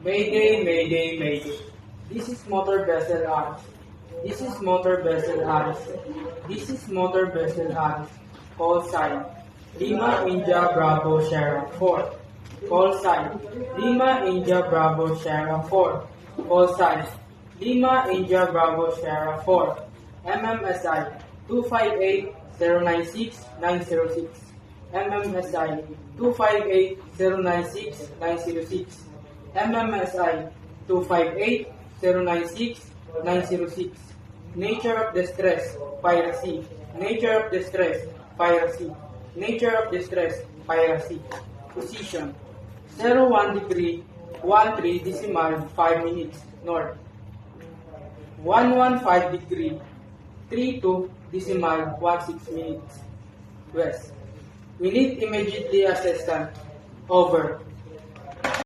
Mayday, mayday, mayday. This is motor vessel Aris. This is motor vessel Aris. This is motor vessel Aris. Call sign Lima India Bravo Sierra 4. Call sign Lima India Bravo Sierra 4. Call sign Lima India Bravo Sierra 4. MMSI 258-096-906. MMSI 258-096-906. MMSI 258-096-906. Nature of distress, piracy. Nature of distress, piracy. Nature of distress, piracy. Position 01 degree 13 decimal 5 minutes north. 115 degree 32 decimal 16 minutes west. We need immediately assistance. Over.